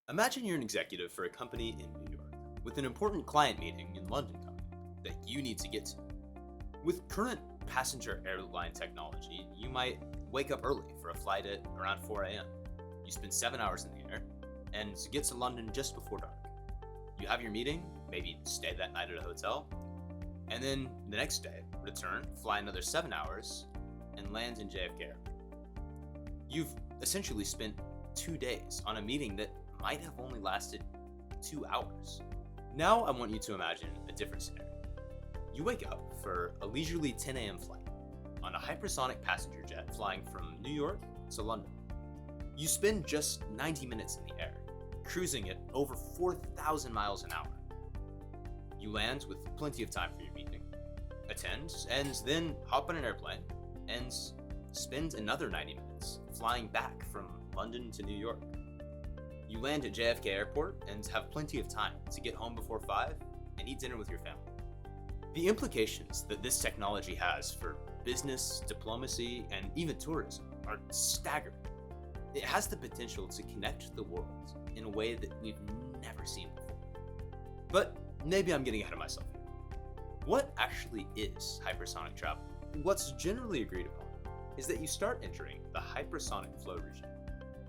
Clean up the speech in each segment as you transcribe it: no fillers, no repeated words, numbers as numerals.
Imagine you're an executive for a company in New York with an important client meeting in London coming that you need to get to. With current passenger airline technology, you might wake up early for a flight at around 4 a.m. You spend 7 hours in the air and get to London just before dark. You have your meeting, maybe stay that night at a hotel, and then the next day, return, fly another 7 hours, and land in JFK Airport. You've essentially spent 2 days on a meeting that might have only lasted 2 hours. Now I want you to imagine a different scenario. You wake up for a leisurely 10 a.m. flight on a hypersonic passenger jet flying from New York to London. You spend just 90 minutes in the air, cruising at over 4,000 miles an hour. You land with plenty of time for your meeting, attend, and then hop on an airplane and spend another 90 minutes flying back from London to New York. You land at JFK Airport and have plenty of time to get home before 5 and eat dinner with your family. The implications that this technology has for business, diplomacy, and even tourism are staggering. It has the potential to connect the world in a way that we've never seen before. But maybe I'm getting ahead of myself here. What actually is hypersonic travel? What's generally agreed upon is that you start entering the hypersonic flow regime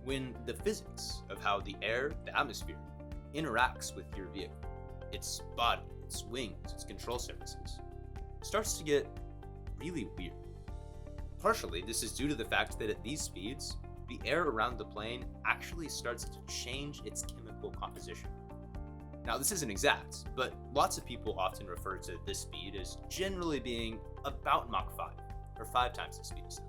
when the physics of how the air, the atmosphere, interacts with your vehicle, its body, its wings, its control surfaces, starts to get really weird. Partially, this is due to the fact that at these speeds, the air around the plane actually starts to change its chemical composition. Now, this isn't exact, but lots of people often refer to this speed as generally being about Mach 5, or 5 times the speed of sound.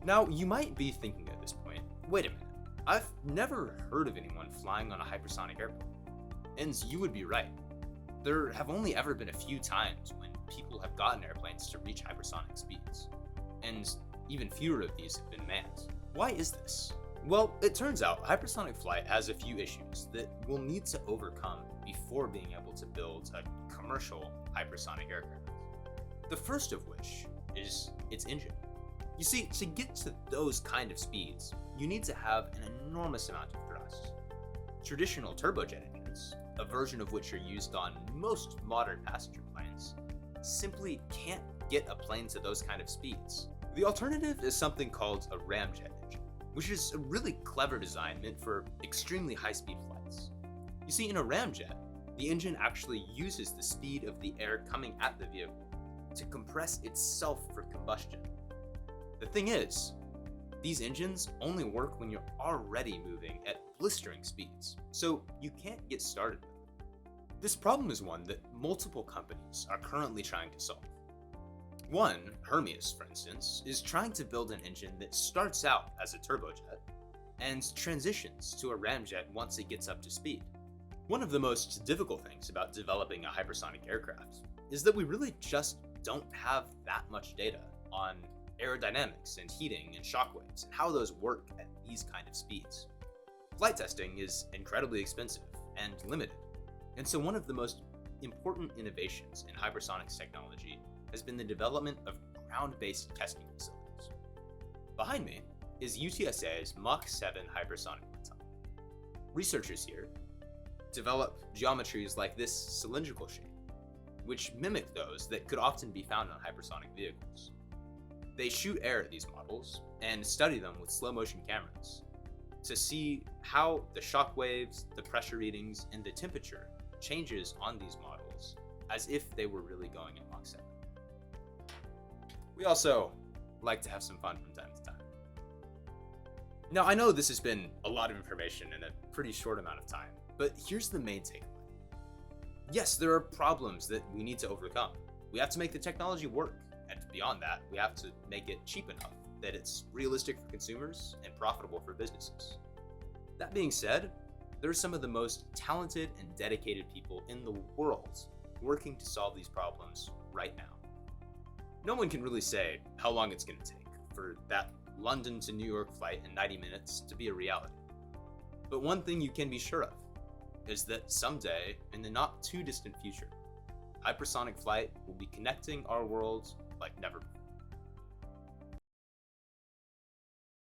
Now, you might be thinking at this point, wait a minute, I've never heard of anyone flying on a hypersonic airplane. And you would be right. There have only ever been a few times when people have gotten airplanes to reach hypersonic speeds, and even fewer of these have been manned. Why is this? Well, it turns out hypersonic flight has a few issues that we'll need to overcome before being able to build a commercial hypersonic aircraft. The first of which is its engine. You see, to get to those kind of speeds, you need to have an enormous amount of thrust. Traditional turbojet engines, a version of which are used on most modern passenger planes, simply can't get a plane to those kind of speeds. The alternative is something called a ramjet engine, which is a really clever design meant for extremely high-speed flights. You see, in a ramjet, the engine actually uses the speed of the air coming at the vehicle to compress itself for combustion. The thing is, these engines only work when you're already moving at blistering speeds, so you can't get started with them. This problem is one that multiple companies are currently trying to solve. One, Hermes, for instance, is trying to build an engine that starts out as a turbojet and transitions to a ramjet once it gets up to speed. One of the most difficult things about developing a hypersonic aircraft is that we really just don't have that much data on aerodynamics and heating and shockwaves and how those work at these kind of speeds. Flight testing is incredibly expensive and limited, and so one of the most important innovations in hypersonics technology has been the development of ground-based testing facilities. Behind me is UTSA's Mach 7 hypersonic wind tunnel. Researchers here develop geometries like this cylindrical shape, which mimic those that could often be found on hypersonic vehicles. They shoot air at these models and study them with slow motion cameras to see how the shock waves, the pressure readings, and the temperature changes on these models as if they were really going at Mach 7. We also like to have some fun from time to time. Now, I know this has been a lot of information in a pretty short amount of time, but here's the main takeaway. Yes, there are problems that we need to overcome. We have to make the technology work. And beyond that, we have to make it cheap enough that it's realistic for consumers and profitable for businesses. That being said, there are some of the most talented and dedicated people in the world working to solve these problems right now. No one can really say how long it's going to take for that London to New York flight in 90 minutes to be a reality. But one thing you can be sure of is that someday, in the not too distant future, hypersonic flight will be connecting our worlds like never before.